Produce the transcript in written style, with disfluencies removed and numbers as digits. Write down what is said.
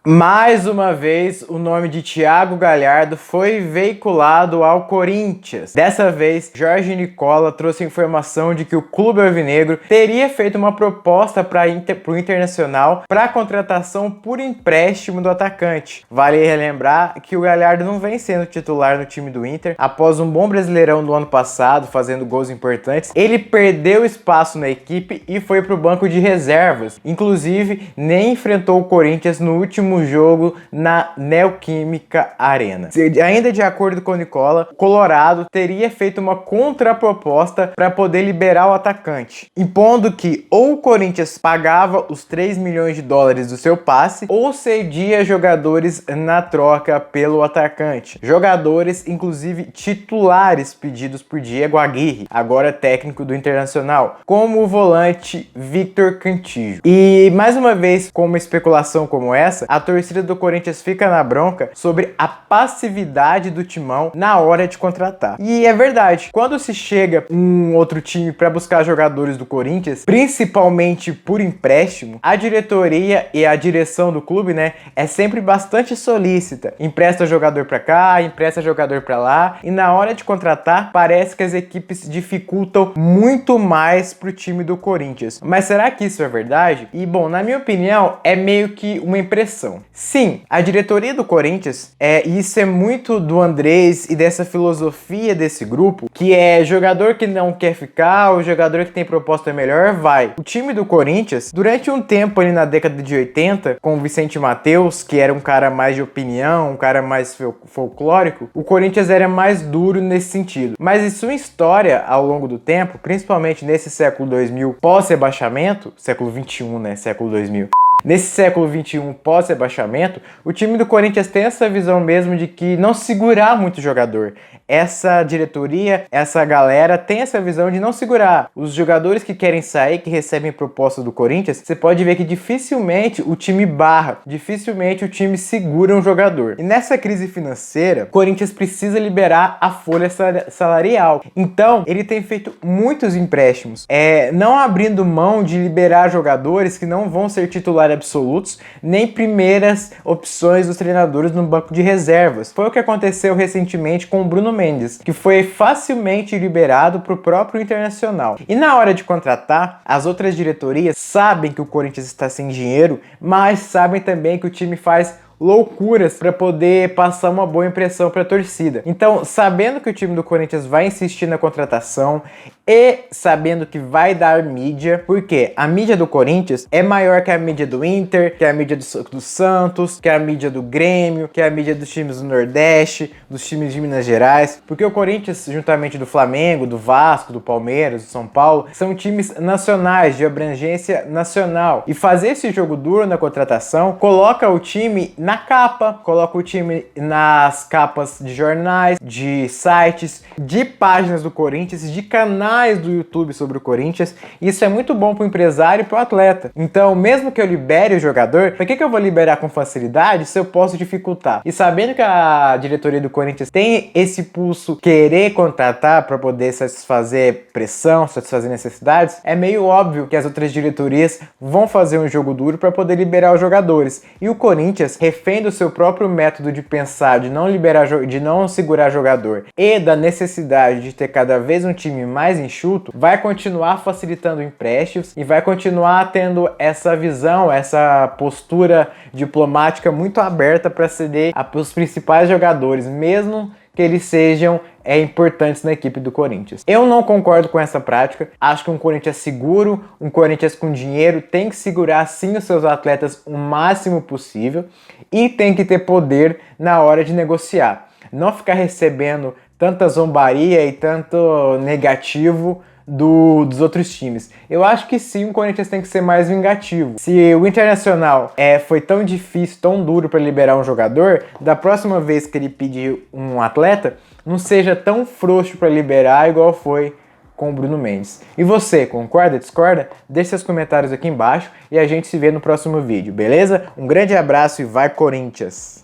Mais uma vez, o nome de Thiago Galhardo foi veiculado ao Corinthians. Dessa vez, Jorge Nicola trouxe informação de que o clube alvinegro teria feito uma proposta para o Internacional para a contratação por empréstimo do atacante. Vale relembrar que o Galhardo não vem sendo titular no time do Inter. Após um bom Brasileirão do ano passado, fazendo gols importantes, ele perdeu espaço na equipe e foi para o banco de reservas. Inclusive, nem enfrentou o Corinthians no último jogo na Neoquímica Arena. Ainda de acordo com o Nicola, o Colorado teria feito uma contraproposta para poder liberar o atacante, impondo que ou o Corinthians pagava os 3 milhões de dólares do seu passe ou cedia jogadores na troca pelo atacante. Jogadores, inclusive titulares, pedidos por Diego Aguirre, agora técnico do Internacional, como o volante Victor Cantillo. E mais uma vez, com uma especulação como essa, a torcida do Corinthians fica na bronca sobre a passividade do Timão na hora de contratar. E é verdade, quando se chega um outro time para buscar jogadores do Corinthians, principalmente por empréstimo, a diretoria e a direção do clube, é sempre bastante solícita. Empresta jogador para cá, empresta jogador para lá, e na hora de contratar, parece que as equipes dificultam muito mais pro time do Corinthians. Mas será que isso é verdade? E bom, na minha opinião, é meio que uma impressão. Sim, a diretoria do Corinthians, isso é muito do Andrés e dessa filosofia desse grupo, que é jogador que não quer ficar, o jogador que tem proposta melhor, vai. O time do Corinthians, durante um tempo ali na década de 80, com o Vicente Mateus, que era um cara mais de opinião, um cara mais folclórico, o Corinthians era mais duro nesse sentido. Mas em sua história, ao longo do tempo, principalmente nesse século 2000, pós-rebaixamento, século 21, século 2000, nesse século 21 pós-rebaixamento, o time do Corinthians tem essa visão mesmo de que não segurar muito jogador. Essa diretoria, essa galera tem essa visão de não segurar. Os jogadores que querem sair, que recebem proposta do Corinthians, você pode ver que dificilmente o time barra, dificilmente o time segura um jogador. E nessa crise financeira, o Corinthians precisa liberar a folha salarial. Então, ele tem feito muitos empréstimos, não abrindo mão de liberar jogadores que não vão ser titulares absolutos, nem primeiras opções dos treinadores no banco de reservas. Foi o que aconteceu recentemente com o Bruno Mendes, que foi facilmente liberado para o próprio Internacional. E na hora de contratar, as outras diretorias sabem que o Corinthians está sem dinheiro, mas sabem também que o time faz loucuras para poder passar uma boa impressão para a torcida. Então, sabendo que o time do Corinthians vai insistir na contratação e sabendo que vai dar mídia, porque a mídia do Corinthians é maior que a mídia do Inter, que a mídia do Santos, que a mídia do Grêmio, que a mídia dos times do Nordeste, dos times de Minas Gerais, porque o Corinthians, juntamente do Flamengo, do Vasco, do Palmeiras, do São Paulo, são times nacionais, de abrangência nacional. E fazer esse jogo duro na contratação coloca o time na capa, coloca o time nas capas de jornais, de sites, de páginas do Corinthians, de canais do YouTube sobre o Corinthians. Isso é muito bom para o empresário e para o atleta. Então, mesmo que eu libere o jogador, para que eu vou liberar com facilidade se eu posso dificultar? E sabendo que a diretoria do Corinthians tem esse pulso querer contratar para poder satisfazer pressão, satisfazer necessidades, é meio óbvio que as outras diretorias vão fazer um jogo duro para poder liberar os jogadores. E o Corinthians, refém do seu próprio método de pensar, de não liberar, de não segurar jogador e da necessidade de ter cada vez um time mais enxuto, vai continuar facilitando empréstimos e vai continuar tendo essa visão, essa postura diplomática muito aberta para ceder os principais jogadores, mesmo que eles sejam importantes na equipe do Corinthians. Eu não concordo com essa prática, acho que um Corinthians seguro, um Corinthians com dinheiro tem que segurar sim os seus atletas o máximo possível e tem que ter poder na hora de negociar. Não ficar recebendo tanta zombaria e tanto negativo dos outros times. Eu acho que sim, o Corinthians tem que ser mais vingativo. Se o Internacional foi tão difícil, tão duro para liberar um jogador, da próxima vez que ele pedir um atleta, não seja tão frouxo para liberar igual foi com o Bruno Mendes. E você, concorda, discorda? Deixe seus comentários aqui embaixo e a gente se vê no próximo vídeo, beleza? Um grande abraço e vai Corinthians!